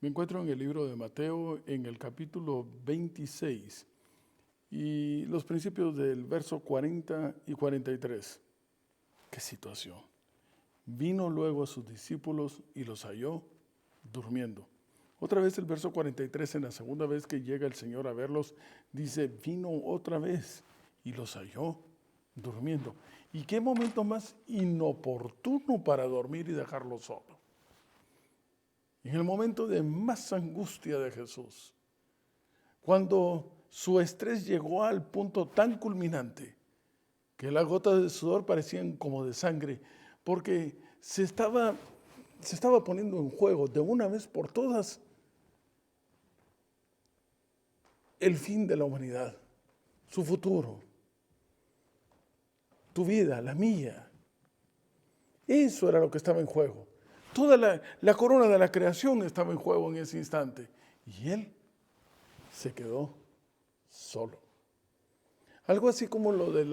Me encuentro en el libro de Mateo, en el capítulo 26, y los principios del verso 40 y 43. ¡Qué situación! Vino luego a sus discípulos y los halló durmiendo. Otra vez el verso 43, en la segunda vez que llega el Señor a verlos, dice, vino otra vez y los halló durmiendo. ¿Y qué momento más inoportuno para dormir y dejarlo solo? En el momento de más angustia de Jesús, cuando su estrés llegó al punto tan culminante que las gotas de sudor parecían como de sangre, porque se estaba poniendo en juego de una vez por todas el fin de la humanidad, su futuro, tu vida, la mía. Eso era lo que estaba en juego. Toda la corona de la creación estaba en juego en ese instante. Y él se quedó solo. Algo así como lo de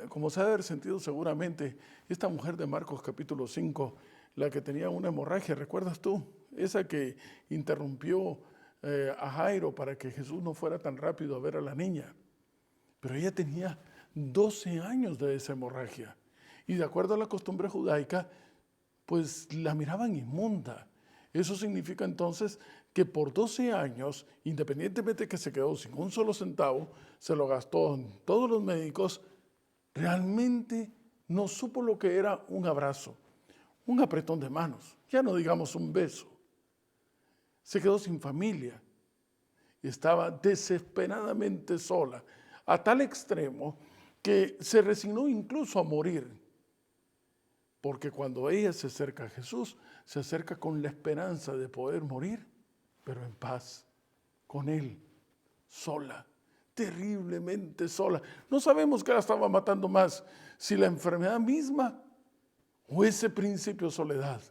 como se ha de haber sentido seguramente, esta mujer de Marcos capítulo 5, la que tenía una hemorragia, ¿recuerdas tú? Esa que interrumpió a Jairo para que Jesús no fuera tan rápido a ver a la niña. Pero ella tenía 12 años de esa hemorragia. Y de acuerdo a la costumbre judaica, pues la miraban inmunda. Eso significa entonces que por 12 años, independientemente de que se quedó sin un solo centavo, se lo gastó en todos los médicos, realmente no supo lo que era un abrazo, un apretón de manos, ya no digamos un beso. Se quedó sin familia y estaba desesperadamente sola, a tal extremo que se resignó incluso a morir. Porque cuando ella se acerca a Jesús, se acerca con la esperanza de poder morir, pero en paz, con Él, sola, terriblemente sola. No sabemos qué la estaba matando más, si la enfermedad misma o ese principio de soledad.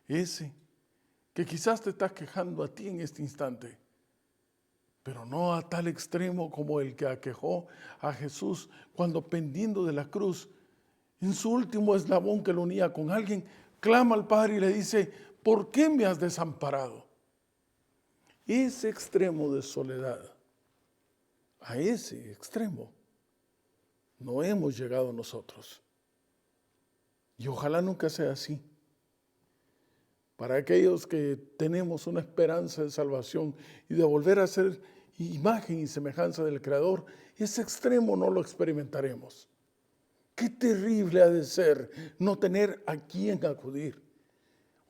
Ese que quizás te está quejando a ti en este instante, pero no a tal extremo como el que aquejó a Jesús cuando pendiendo de la cruz, en su último eslabón que lo unía con alguien, clama al Padre y le dice, ¿por qué me has desamparado? Ese extremo de soledad, a ese extremo, no hemos llegado nosotros. Y ojalá nunca sea así. Para aquellos que tenemos una esperanza de salvación y de volver a ser imagen y semejanza del Creador, ese extremo no lo experimentaremos. Qué terrible ha de ser no tener a quién acudir.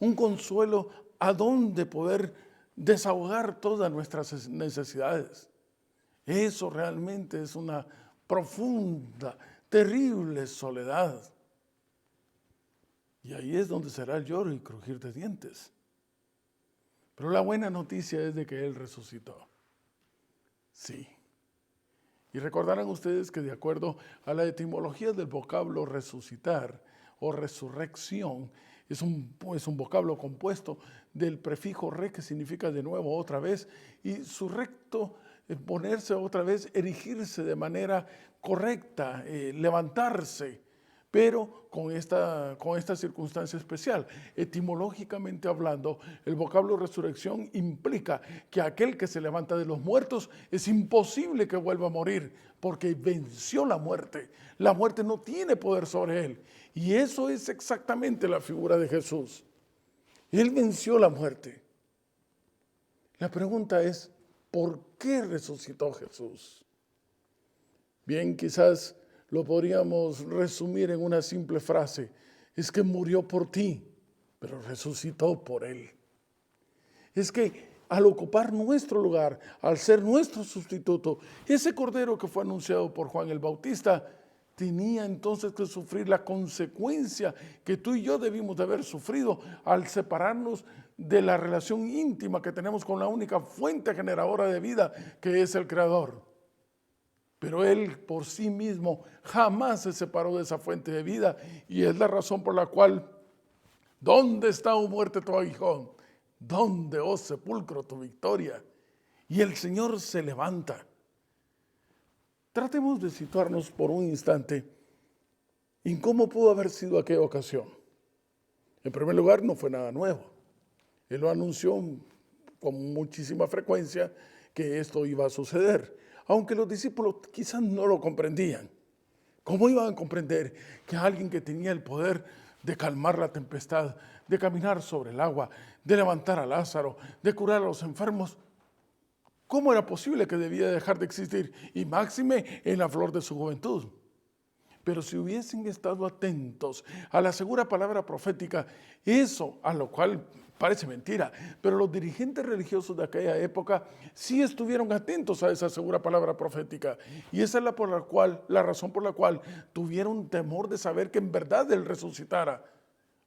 Un consuelo a donde poder desahogar todas nuestras necesidades. Eso realmente es una profunda, terrible soledad. Y ahí es donde será el lloro y crujir de dientes. Pero la buena noticia es de que Él resucitó. Sí. Y recordarán ustedes que de acuerdo a la etimología del vocablo resucitar o resurrección, es un vocablo compuesto del prefijo re, que significa de nuevo, otra vez, y surrecto, ponerse otra vez, erigirse de manera correcta, levantarse, pero con esta circunstancia especial. Etimológicamente hablando, el vocablo resurrección implica que aquel que se levanta de los muertos es imposible que vuelva a morir, porque venció la muerte. La muerte no tiene poder sobre él. Y eso es exactamente la figura de Jesús. Él venció la muerte. La pregunta es, ¿por qué resucitó Jesús? Bien, quizás lo podríamos resumir en una simple frase. Es que murió por ti, pero resucitó por él. Es que al ocupar nuestro lugar, al ser nuestro sustituto, ese cordero que fue anunciado por Juan el Bautista, tenía entonces que sufrir la consecuencia que tú y yo debimos de haber sufrido al separarnos de la relación íntima que tenemos con la única fuente generadora de vida, que es el Creador. Pero Él por sí mismo jamás se separó de esa fuente de vida, y es la razón por la cual, ¿dónde está, oh muerte, tu aguijón? ¿Dónde, oh sepulcro, tu victoria? Y el Señor se levanta. Tratemos de situarnos por un instante en cómo pudo haber sido aquella ocasión. En primer lugar, no fue nada nuevo. Él lo anunció con muchísima frecuencia que esto iba a suceder, aunque los discípulos quizás no lo comprendían. ¿Cómo iban a comprender que alguien que tenía el poder de calmar la tempestad, de caminar sobre el agua, de levantar a Lázaro, de curar a los enfermos, cómo era posible que debía dejar de existir? Y máxime en la flor de su juventud. Pero si hubiesen estado atentos a la segura palabra profética, eso a lo cual parece mentira, pero los dirigentes religiosos de aquella época sí estuvieron atentos a esa segura palabra profética. Y esa es la razón por la cual tuvieron temor de saber que en verdad Él resucitara.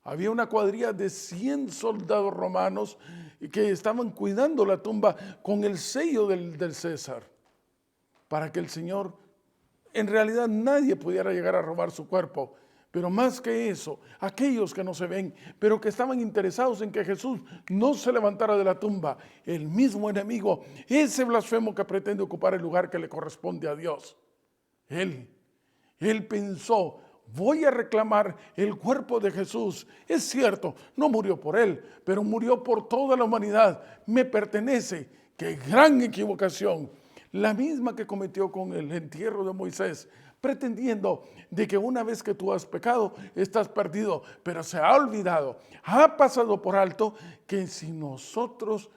Había una cuadrilla de 100 soldados romanos que estaban cuidando la tumba con el sello del César, para que el Señor, en realidad nadie pudiera llegar a robar su cuerpo. Pero más que eso, aquellos que no se ven, pero que estaban interesados en que Jesús no se levantara de la tumba, el mismo enemigo, ese blasfemo que pretende ocupar el lugar que le corresponde a Dios. Él pensó: voy a reclamar el cuerpo de Jesús. Es cierto, no murió por él, pero murió por toda la humanidad. Me pertenece. ¡Qué gran equivocación! La misma que cometió con el entierro de Moisés, pretendiendo de que una vez que tú has pecado, estás perdido. Pero se ha olvidado, ha pasado por alto que si nosotros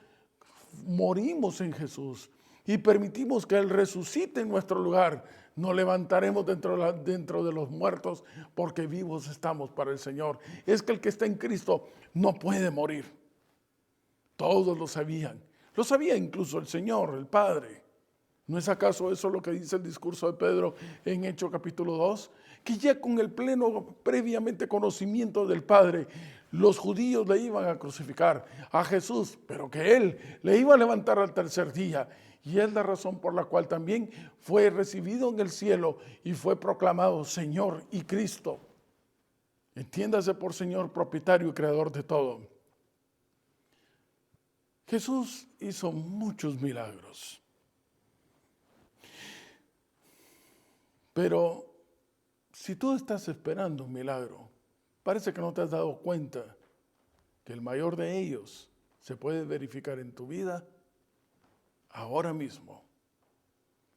morimos en Jesús y permitimos que Él resucite en nuestro lugar, nos levantaremos dentro de los muertos, porque vivos estamos para el Señor. Es que el que está en Cristo no puede morir. Todos lo sabían. Lo sabía incluso el Señor, el Padre. ¿No es acaso eso lo que dice el discurso de Pedro en Hechos capítulo 2? Que ya con el pleno previamente conocimiento del Padre, los judíos le iban a crucificar a Jesús, pero que Él le iba a levantar al tercer día. Y es la razón por la cual también fue recibido en el cielo y fue proclamado Señor y Cristo. Entiéndase por Señor, propietario y creador de todo. Jesús hizo muchos milagros. Pero si tú estás esperando un milagro, parece que no te has dado cuenta que el mayor de ellos se puede verificar en tu vida ahora mismo.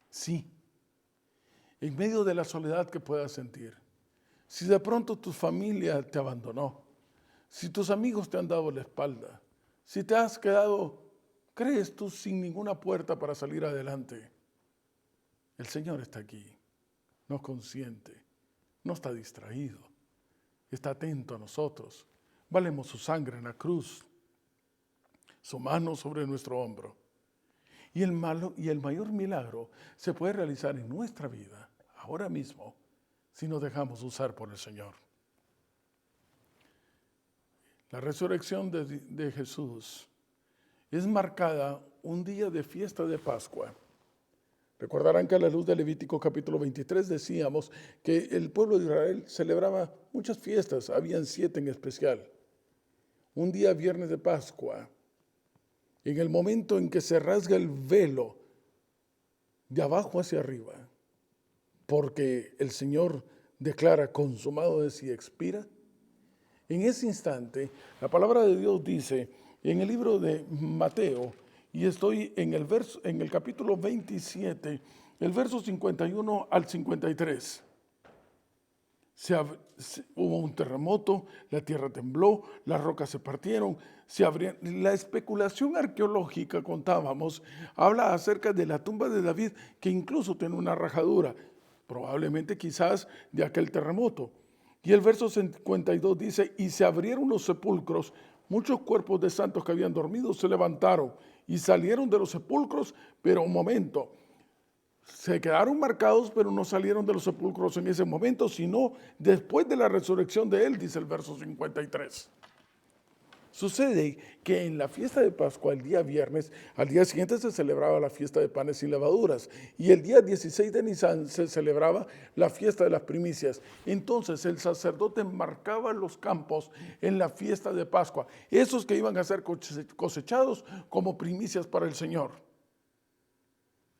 Sí, en medio de la soledad que puedas sentir. Si de pronto tu familia te abandonó, si tus amigos te han dado la espalda, si te has quedado, crees tú, sin ninguna puerta para salir adelante, el Señor está aquí. No consiente, no está distraído, está atento a nosotros. Valemos su sangre en la cruz, su mano sobre nuestro hombro. Y el mayor milagro se puede realizar en nuestra vida, ahora mismo, si nos dejamos usar por el Señor. La resurrección de Jesús es marcada un día de fiesta de Pascua. Recordarán que a la luz de Levítico capítulo 23 decíamos que el pueblo de Israel celebraba muchas fiestas, habían 7 en especial. Un día viernes de Pascua, en el momento en que se rasga el velo de abajo hacia arriba, porque el Señor declara consumado es y expira, en ese instante la palabra de Dios dice en el libro de Mateo, y estoy en el capítulo 27, el verso 51 al 53. Hubo un terremoto, la tierra tembló, las rocas se partieron, se abrieron. La especulación arqueológica, contábamos, habla acerca de la tumba de David, que incluso tiene una rajadura, probablemente quizás de aquel terremoto. Y el verso 52 dice: y se abrieron los sepulcros, muchos cuerpos de santos que habían dormido se levantaron y salieron de los sepulcros, pero un momento, se quedaron marcados, pero no salieron de los sepulcros en ese momento, sino después de la resurrección de él, dice el verso 53. Sucede que en la fiesta de Pascua, el día viernes, al día siguiente se celebraba la fiesta de panes sin levaduras, y el día 16 de Nisan se celebraba la fiesta de las primicias. Entonces el sacerdote marcaba los campos en la fiesta de Pascua, esos que iban a ser cosechados como primicias para el Señor.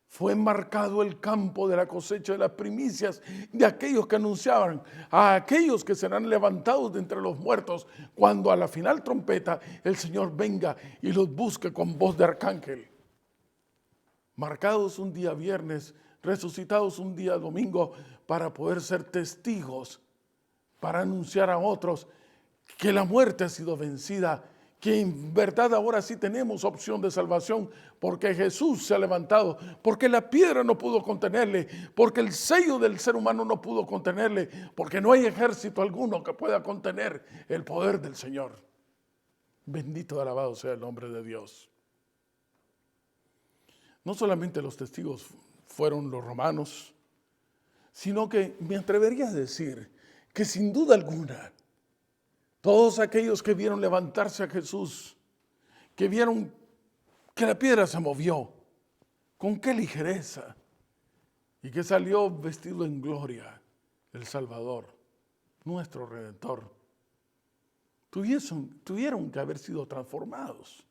Fue marcado el campo de la cosecha de las primicias de aquellos que anunciaban, a aquellos que serán levantados de entre los muertos, cuando a la final trompeta el Señor venga y los busque con voz de arcángel. Marcados un día viernes, resucitados un día domingo, para poder ser testigos, para anunciar a otros que la muerte ha sido vencida, que en verdad ahora sí tenemos opción de salvación, porque Jesús se ha levantado, porque la piedra no pudo contenerle, porque el sello del ser humano no pudo contenerle, porque no hay ejército alguno que pueda contener el poder del Señor. Bendito y alabado sea el nombre de Dios. No solamente los testigos fueron los romanos, sino que me atrevería a decir que sin duda alguna, todos aquellos que vieron levantarse a Jesús, que vieron que la piedra se movió, con qué ligereza, y que salió vestido en gloria el Salvador, nuestro Redentor, tuvieron que haber sido transformados.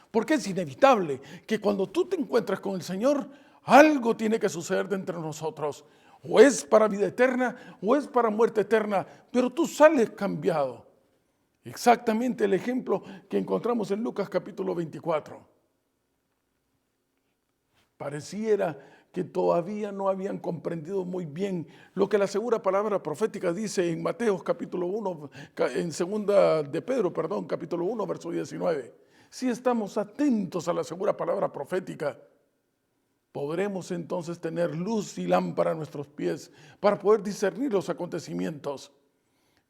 Porque es inevitable que cuando tú te encuentras con el Señor, algo tiene que suceder de entre nosotros. O es para vida eterna o es para muerte eterna, pero tú sales cambiado. Exactamente el ejemplo que encontramos en Lucas capítulo 24. Pareciera que todavía no habían comprendido muy bien lo que la segura palabra profética dice en Mateo capítulo 1, en segunda de Pedro, perdón, capítulo 1, verso 19. Si estamos atentos a la segura palabra profética, podremos entonces tener luz y lámpara a nuestros pies para poder discernir los acontecimientos.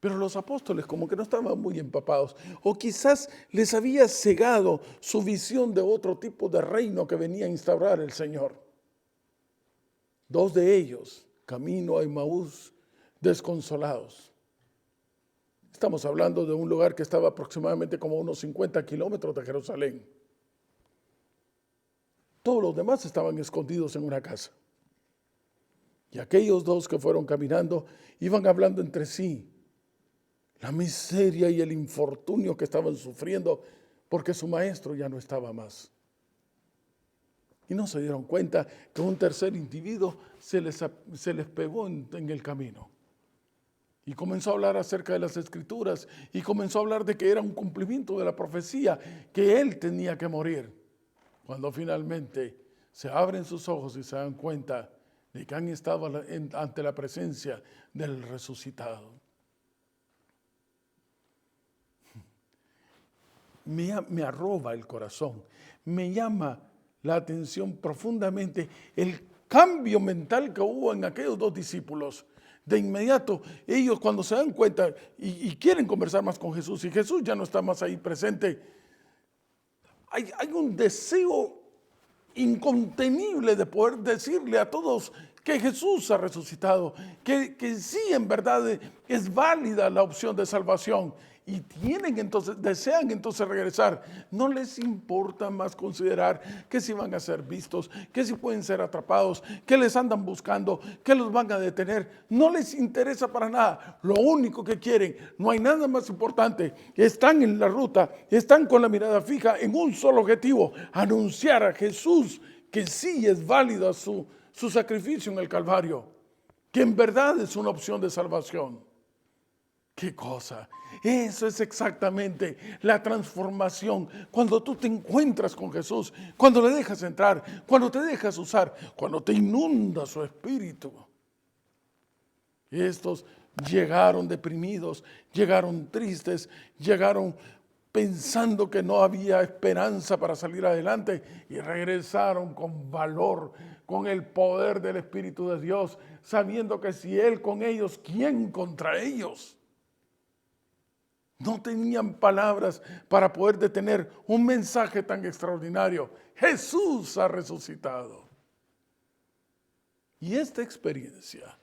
Pero los apóstoles como que no estaban muy empapados, o quizás les había cegado su visión de otro tipo de reino que venía a instaurar el Señor. Dos de ellos, camino a Emaús, desconsolados. Estamos hablando de un lugar que estaba aproximadamente como unos 50 kilómetros de Jerusalén. Todos los demás estaban escondidos en una casa. Y aquellos dos que fueron caminando iban hablando entre sí la miseria y el infortunio que estaban sufriendo porque su maestro ya no estaba más. Y no se dieron cuenta que un tercer individuo se les pegó en el camino. Y comenzó a hablar acerca de las Escrituras y comenzó a hablar de que era un cumplimiento de la profecía, que él tenía que morir. Cuando finalmente se abren sus ojos y se dan cuenta de que han estado ante la presencia del resucitado. Me arroba el corazón, me llama la atención profundamente el cambio mental que hubo en aquellos dos discípulos. De inmediato, ellos cuando se dan cuenta y quieren conversar más con Jesús, y Jesús ya no está más ahí presente, hay un deseo incontenible de poder decirle a todos que Jesús ha resucitado, que sí en verdad es válida la opción de salvación. Y desean entonces regresar. No les importa más considerar que si van a ser vistos, que si pueden ser atrapados, que les andan buscando, que los van a detener. No les interesa para nada. Lo único que quieren, no hay nada más importante. Están en la ruta, están con la mirada fija en un solo objetivo: anunciar a Jesús que sí es válido su sacrificio en el Calvario, que en verdad es una opción de salvación. ¿Qué cosa? Eso es exactamente la transformación. Cuando tú te encuentras con Jesús, cuando le dejas entrar, cuando te dejas usar, cuando te inunda su espíritu. Estos llegaron deprimidos, llegaron tristes, llegaron pensando que no había esperanza para salir adelante y regresaron con valor, con el poder del Espíritu de Dios, sabiendo que si Él con ellos, ¿quién contra ellos? No tenían palabras para poder detener un mensaje tan extraordinario. Jesús ha resucitado. Y esta experiencia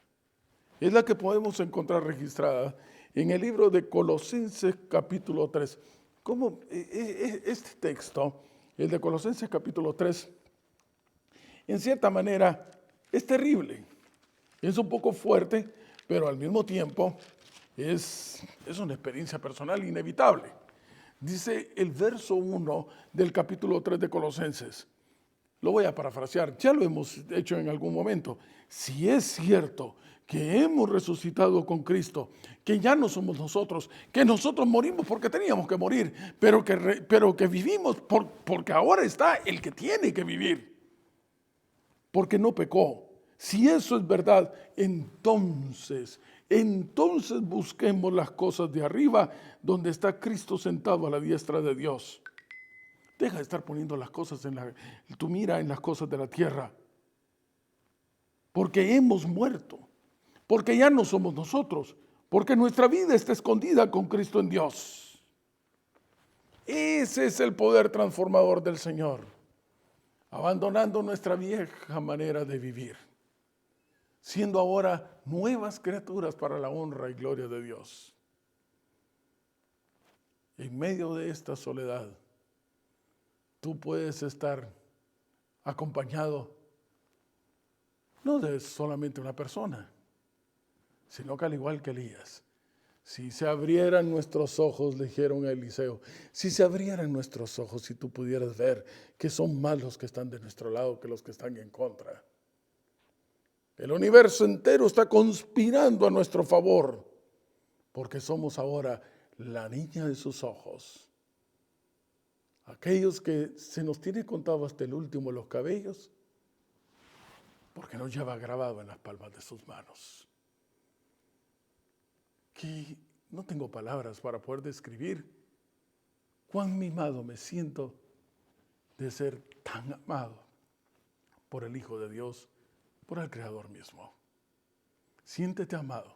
es la que podemos encontrar registrada en el libro de Colosenses capítulo 3. Como este texto, el de Colosenses capítulo 3, en cierta manera es terrible. Es un poco fuerte, pero al mismo tiempo es una experiencia personal inevitable. Dice el verso 1 del capítulo 3 de Colosenses: Lo voy a parafrasear, ya lo hemos hecho en algún momento. Si es cierto que hemos resucitado con Cristo, que ya no somos nosotros, que nosotros morimos porque teníamos que morir, pero que vivimos porque ahora está el que tiene que vivir, porque no pecó. Si eso es verdad, entonces busquemos las cosas de arriba, donde está Cristo sentado a la diestra de Dios. Deja de estar poniendo las cosas tu mira en las cosas de la tierra. Porque hemos muerto. Porque ya no somos nosotros. Porque nuestra vida está escondida con Cristo en Dios. Ese es el poder transformador del Señor. Abandonando nuestra vieja manera de vivir. Siendo ahora nuevas criaturas para la honra y gloria de Dios. En medio de esta soledad, tú puedes estar acompañado no de solamente una persona, sino que al igual que Elías, si se abrieran nuestros ojos, le dijeron a Eliseo, si se abrieran nuestros ojos, si tú pudieras ver que son más los que están de nuestro lado que los que están en contra. El universo entero está conspirando a nuestro favor, porque somos ahora la niña de sus ojos. Aquellos que se nos tiene contado hasta el último los cabellos, porque nos lleva grabado en las palmas de sus manos. Que no tengo palabras para poder describir cuán mimado me siento de ser tan amado por el Hijo de Dios, por el Creador mismo. Siéntete amado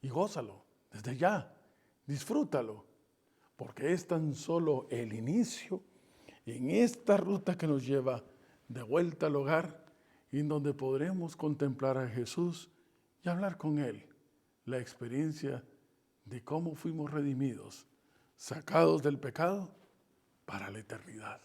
y gózalo desde ya, disfrútalo. Porque es tan solo el inicio en esta ruta que nos lleva de vuelta al hogar y en donde podremos contemplar a Jesús y hablar con Él la experiencia de cómo fuimos redimidos, sacados del pecado para la eternidad.